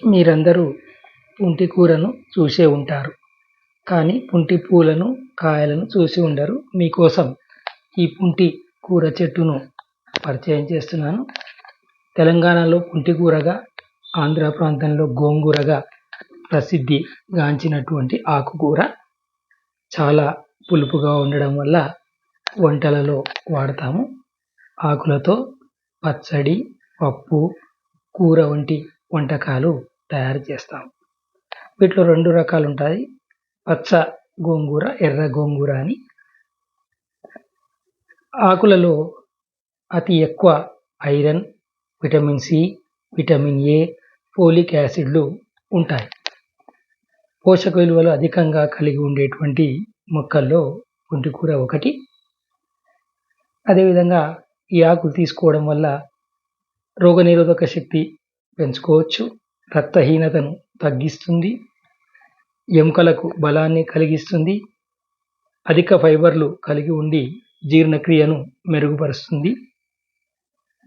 మీరందరూ పుంటి కూరను చూసే ఉంటారు. కానీ పుంటి పూలను, కాయలను చూసి ఉండరు. మీకోసం ఈ పుంటి కూర చెట్టును పరిచయం చేస్తున్నాను. తెలంగాణలో పుంటి కూరగా, ఆంధ్ర ప్రాంతంలో గోంగూరగా ప్రసిద్ధి గాంచినటువంటి ఆకుకూర. చాలా పులుపుగా ఉండడం వల్ల వంటలలో వాడతాము. ఆకులతో పచ్చడి, పప్పు, కూర వంటి వంటకాలు తయారు చేస్తాము. వీటిలో 2 రకాలు ఉంటాయి. పచ్చ గోంగూర, ఎర్ర గోంగూర అని. ఆకులలో అతి ఎక్కువ iron, vitamin C, vitamin A, folic యాసిడ్లు ఉంటాయి. పోషక విలువలు అధికంగా కలిగి ఉండేటువంటి మొక్కల్లో పుంటికూర ఒకటి. అదేవిధంగా ఈ ఆకులు తీసుకోవడం వల్ల రోగనిరోధక శక్తి పెంచుకోవచ్చు, రక్తహీనతను తగ్గిస్తుంది, ఎముకలకు బలాన్ని కలిగిస్తుంది, అధిక ఫైబర్లు కలిగి ఉండి జీర్ణక్రియను మెరుగుపరుస్తుంది.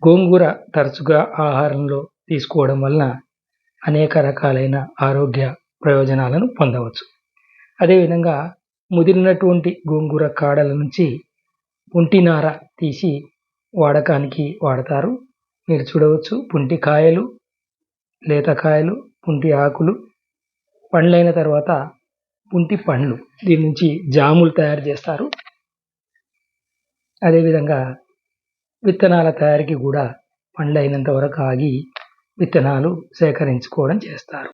గోంగూర తరచుగా ఆహారంలో తీసుకోవడం వలన అనేక రకాలైన ఆరోగ్య ప్రయోజనాలను పొందవచ్చు. అదేవిధంగా ముదిరినటువంటి గోంగూర కాడల నుంచి పుంటినార తీసి వాడకానికి వాడతారు. మీరు చూడవచ్చు, పుంటి కాయలు, లేత కాయలు, పుంటి ఆకులు, పండ్లైన తర్వాత పుంటి పండ్లు. దీని నుంచి జాములు తయారు చేస్తారు. అదేవిధంగా విత్తనాల తయారీకి కూడా పండ్లైనంత వరకు ఆగి విత్తనాలు సేకరించుకోవడం చేస్తారు.